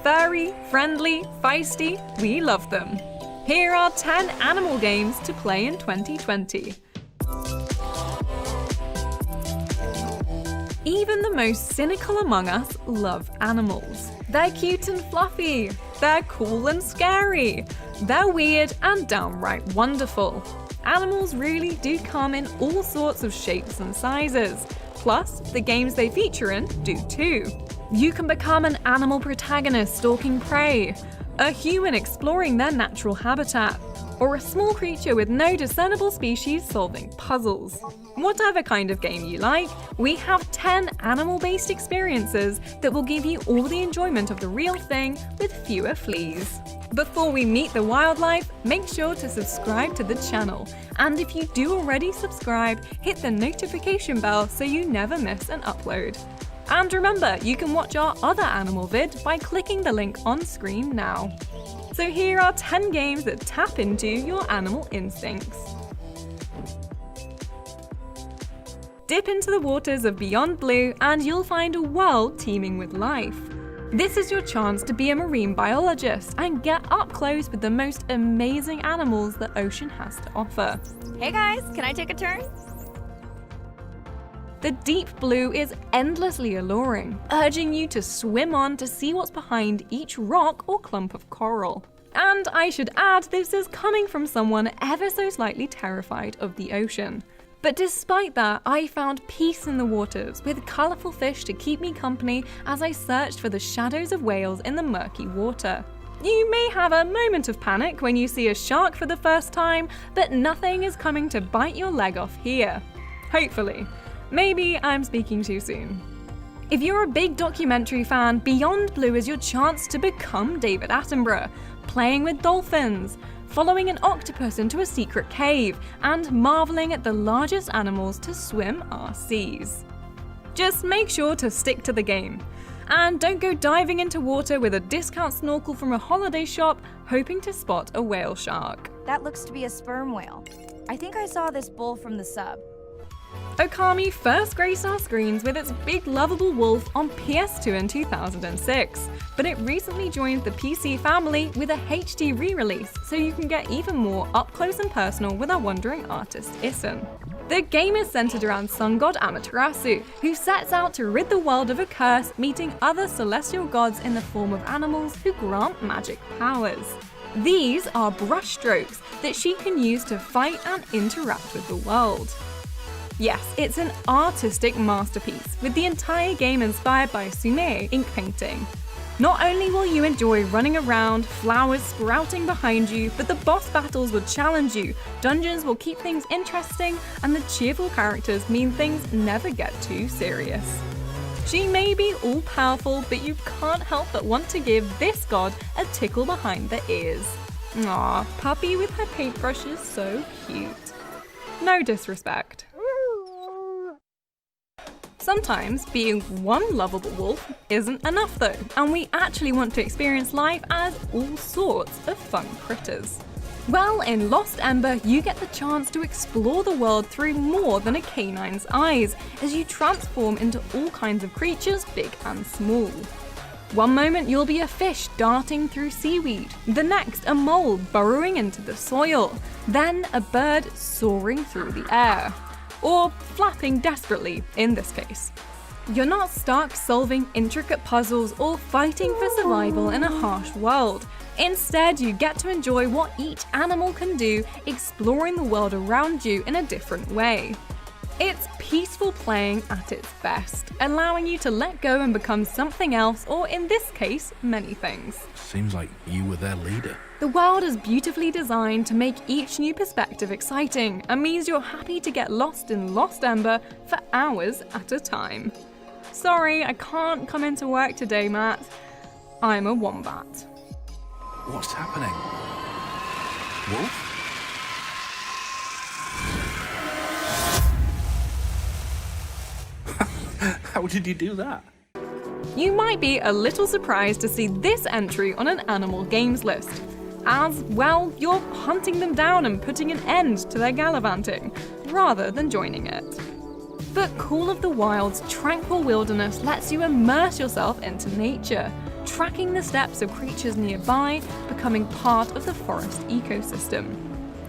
Furry, friendly, feisty, we love them. Here are 10 animal games to play in 2020. Even the most cynical among us love animals. They're cute and fluffy. They're cool and scary. They're weird and downright wonderful. Animals really do come in all sorts of shapes and sizes. Plus, the games they feature in do too. You can become an animal protagonist stalking prey, a human exploring their natural habitat, or a small creature with no discernible species solving puzzles. Whatever kind of game you like, we have 10 animal-based experiences that will give you all the enjoyment of the real thing with fewer fleas. Before we meet the wildlife, make sure to subscribe to the channel. And if you do already subscribe, hit the notification bell so you never miss an upload. And remember, you can watch our other animal vid by clicking the link on screen now. So here are 10 games that tap into your animal instincts. Dip into the waters of Beyond Blue and you'll find a world teeming with life. This is your chance to be a marine biologist and get up close with the most amazing animals the ocean has to offer. Hey guys, can I take a turn? The deep blue is endlessly alluring, urging you to swim on to see what's behind each rock or clump of coral. And I should add, this is coming from someone ever so slightly terrified of the ocean. But despite that, I found peace in the waters, with colourful fish to keep me company as I searched for the shadows of whales in the murky water. You may have a moment of panic when you see a shark for the first time, but nothing is coming to bite your leg off here. Hopefully. Maybe I'm speaking too soon. If you're a big documentary fan, Beyond Blue is your chance to become David Attenborough, playing with dolphins, following an octopus into a secret cave, and marveling at the largest animals to swim our seas. Just make sure to stick to the game. And don't go diving into water with a discount snorkel from a holiday shop hoping to spot a whale shark. That looks to be a sperm whale. I think I saw this bull from the sub. Okami first graced our screens with its big lovable wolf on PS2 in 2006, but it recently joined the PC family with a HD re-release, so you can get even more up close and personal with our wandering artist Issen. The game is centered around sun god Amaterasu, who sets out to rid the world of a curse, meeting other celestial gods in the form of animals who grant magic powers. These are brushstrokes that she can use to fight and interact with the world. Yes, it's an artistic masterpiece, with the entire game inspired by Sumei ink painting. Not only will you enjoy running around, flowers sprouting behind you, but the boss battles will challenge you, dungeons will keep things interesting, and the cheerful characters mean things never get too serious. She may be all-powerful, but you can't help but want to give this god a tickle behind the ears. Aw, puppy with her paintbrush is so cute. No disrespect. Sometimes being one lovable wolf isn't enough though, and we actually want to experience life as all sorts of fun critters. Well, in Lost Ember, you get the chance to explore the world through more than a canine's eyes, as you transform into all kinds of creatures, big and small. One moment you'll be a fish darting through seaweed, the next a mole burrowing into the soil, then a bird soaring through the air. Or flapping desperately, in this case. You're not stuck solving intricate puzzles or fighting for survival in a harsh world. Instead, you get to enjoy what each animal can do, exploring the world around you in a different way. It's peaceful playing at its best, allowing you to let go and become something else, or in this case, many things. Seems like you were their leader. The world is beautifully designed to make each new perspective exciting, and means you're happy to get lost in Lost Ember for hours at a time. Sorry, I can't come into work today, Matt. I'm a wombat. What's happening? Wolf? How did you do that? You might be a little surprised to see this entry on an animal games list, as, well, you're hunting them down and putting an end to their gallivanting, rather than joining it. But Call of the Wild's Tranquil Wilderness lets you immerse yourself into nature, tracking the steps of creatures nearby, becoming part of the forest ecosystem.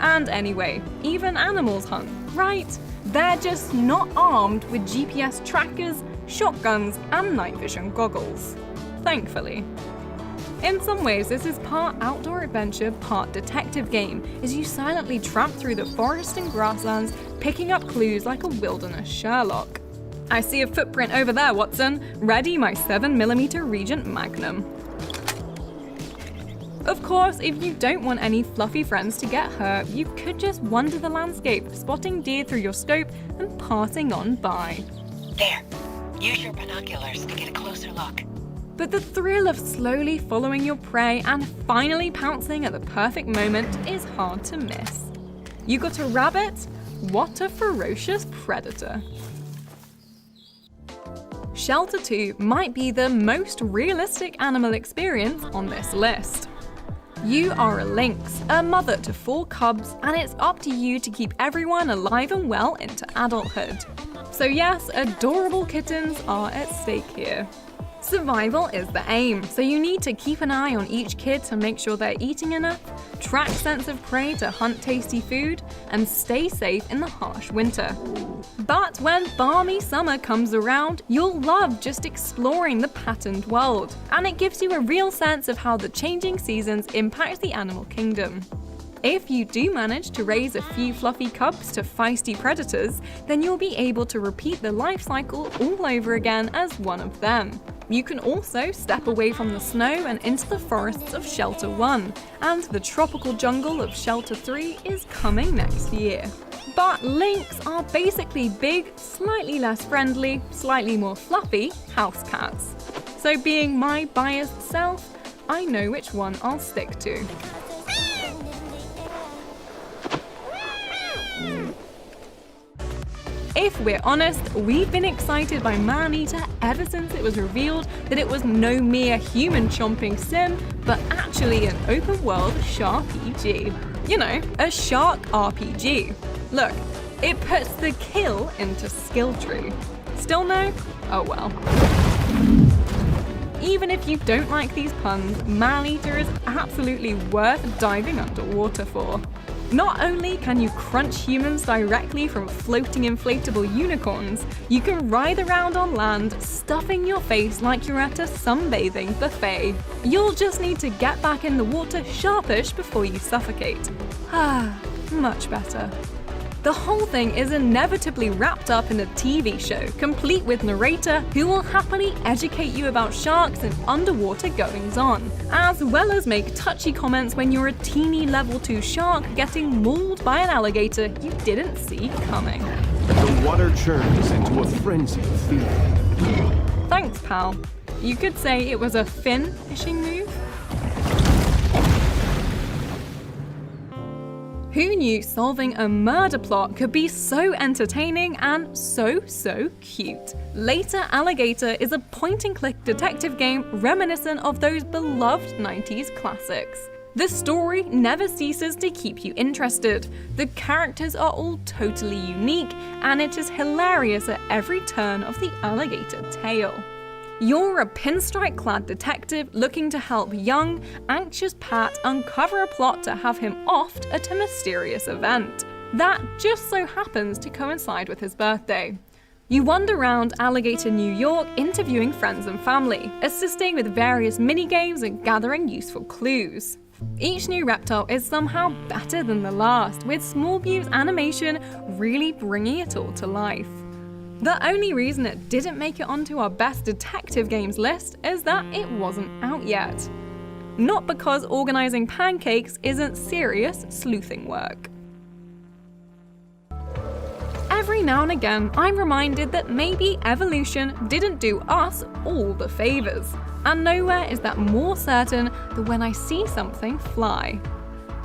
And anyway, even animals hunt, right? They're just not armed with GPS trackers, shotguns, and night vision goggles. Thankfully. In some ways, this is part outdoor adventure, part detective game, as you silently tramp through the forest and grasslands, picking up clues like a wilderness Sherlock. I see a footprint over there, Watson. Ready my 7mm Regent Magnum. Of course, if you don't want any fluffy friends to get hurt, you could just wander the landscape, spotting deer through your scope and passing on by. There. Use your binoculars to get a closer look. But the thrill of slowly following your prey and finally pouncing at the perfect moment is hard to miss. You got a rabbit? What a ferocious predator. Shelter 2 might be the most realistic animal experience on this list. You are a lynx, a mother to 4 cubs, and it's up to you to keep everyone alive and well into adulthood. So yes, adorable kittens are at stake here. Survival is the aim, so you need to keep an eye on each kid to make sure they're eating enough, track scents of prey to hunt tasty food, and stay safe in the harsh winter. But when balmy summer comes around, you'll love just exploring the patterned world, and it gives you a real sense of how the changing seasons impact the animal kingdom. If you do manage to raise a few fluffy cubs to feisty predators, then you'll be able to repeat the life cycle all over again as one of them. You can also step away from the snow and into the forests of Shelter 1, and the tropical jungle of Shelter 3 is coming next year. But lynx are basically big, slightly less friendly, slightly more fluffy house cats. So being my biased self, I know which one I'll stick to. If we're honest, we've been excited by Manita ever since it was revealed that it was no mere human-chomping sim, but actually an open-world shark-PG. You know, a shark RPG. Look, it puts the kill into skill tree. Still no? Oh well. Even if you don't like these puns, Manita is absolutely worth diving underwater for. Not only can you crunch humans directly from floating inflatable unicorns, you can writhe around on land, stuffing your face like you're at a sunbathing buffet. You'll just need to get back in the water sharpish before you suffocate. Ah, much better. The whole thing is inevitably wrapped up in a TV show, complete with narrator who will happily educate you about sharks and underwater goings-on, as well as make touchy comments when you're a teeny level 2 shark getting mauled by an alligator you didn't see coming. The water churns into a frenzy of fear. Thanks, pal. You could say it was a fin fishing move. Who knew solving a murder plot could be so entertaining and so cute? Later Alligator is a point-and-click detective game reminiscent of those beloved 90s classics. The story never ceases to keep you interested. The characters are all totally unique, and it is hilarious at every turn of the Alligator tale. You're a pinstripe-clad detective looking to help young, anxious Pat uncover a plot to have him offed at a mysterious event that just so happens to coincide with his birthday. You wander around Alligator, New York, interviewing friends and family, assisting with various mini-games and gathering useful clues. Each new reptile is somehow better than the last, with Small Bute's animation really bringing it all to life. The only reason it didn't make it onto our best detective games list is that it wasn't out yet. Not because organizing pancakes isn't serious sleuthing work. Every now and again, I'm reminded that maybe evolution didn't do us all the favors, and nowhere is that more certain than when I see something fly.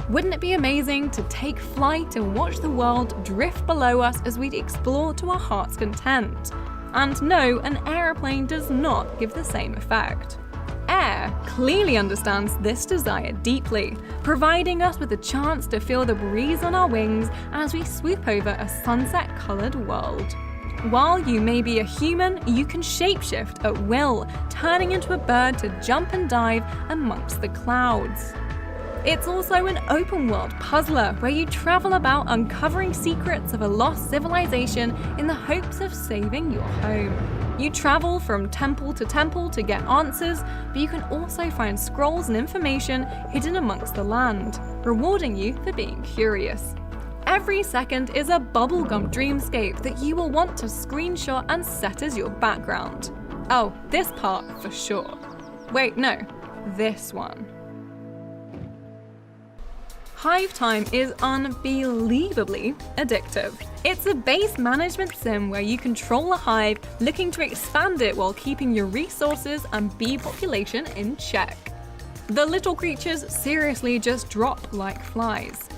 Wouldn't it be amazing to take flight and watch the world drift below us as we explore to our heart's content? And no, an aeroplane does not give the same effect. Air clearly understands this desire deeply, providing us with a chance to feel the breeze on our wings as we swoop over a sunset-colored world. While you may be a human, you can shapeshift at will, turning into a bird to jump and dive amongst the clouds. It's also an open-world puzzler where you travel about uncovering secrets of a lost civilization in the hopes of saving your home. You travel from temple to get answers, but you can also find scrolls and information hidden amongst the land, rewarding you for being curious. Every second is a bubblegum dreamscape that you will want to screenshot and set as your background. Oh, this part for sure. Wait, no, this one. Hive Time is unbelievably addictive. It's a base management sim where you control a hive, looking to expand it while keeping your resources and bee population in check. The little creatures seriously just drop like flies.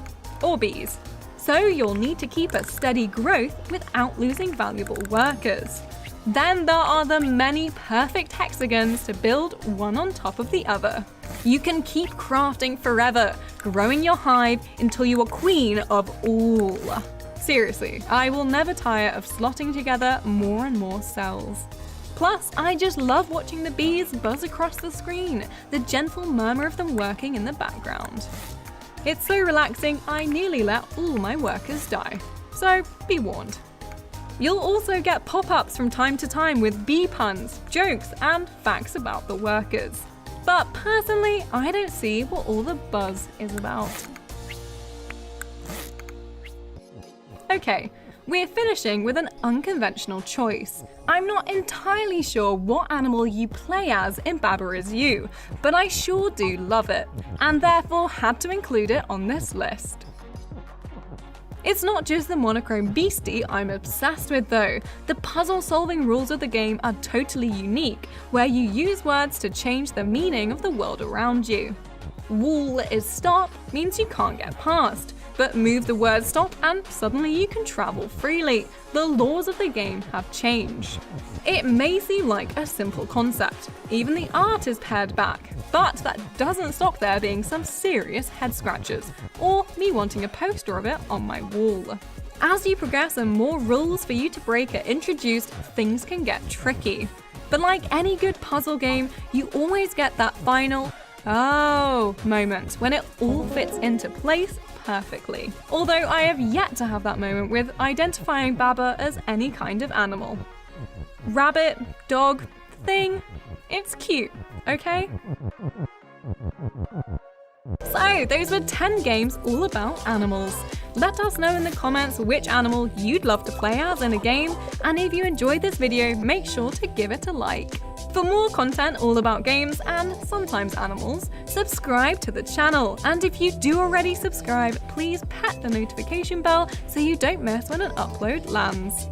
Or bees. So you'll need to keep a steady growth without losing valuable workers. Then there are the many perfect hexagons to build one on top of the other. You can keep crafting forever, growing your hive until you are queen of all. Seriously, I will never tire of slotting together more and more cells. Plus, I just love watching the bees buzz across the screen, the gentle murmur of them working in the background. It's so relaxing, I nearly let all my workers die. So, be warned. You'll also get pop-ups from time to time with bee puns, jokes, and facts about the workers. But personally, I don't see what all the buzz is about. Okay, we're finishing with an unconventional choice. I'm not entirely sure what animal you play as in Baba Is You, but I sure do love it, and therefore had to include it on this list. It's not just the monochrome beastie I'm obsessed with though. The puzzle-solving rules of the game are totally unique, where you use words to change the meaning of the world around you. Wool is stop means you can't get past, but move the word stop and suddenly you can travel freely. The laws of the game have changed. It may seem like a simple concept, even the art is pared back, but that doesn't stop there being some serious head scratches, or me wanting a poster of it on my wall. As you progress and more rules for you to break are introduced, things can get tricky. But like any good puzzle game, you always get that final "oh" moment when it all fits into place perfectly. Although I have yet to have that moment with identifying Baba as any kind of animal. Rabbit, dog, thing, it's cute, okay? So, those were 10 games all about animals. Let us know in the comments which animal you'd love to play as in a game, and if you enjoyed this video, make sure to give it a like. For more content all about games and sometimes animals, subscribe to the channel. And if you do already subscribe, please pat the notification bell so you don't miss when an upload lands.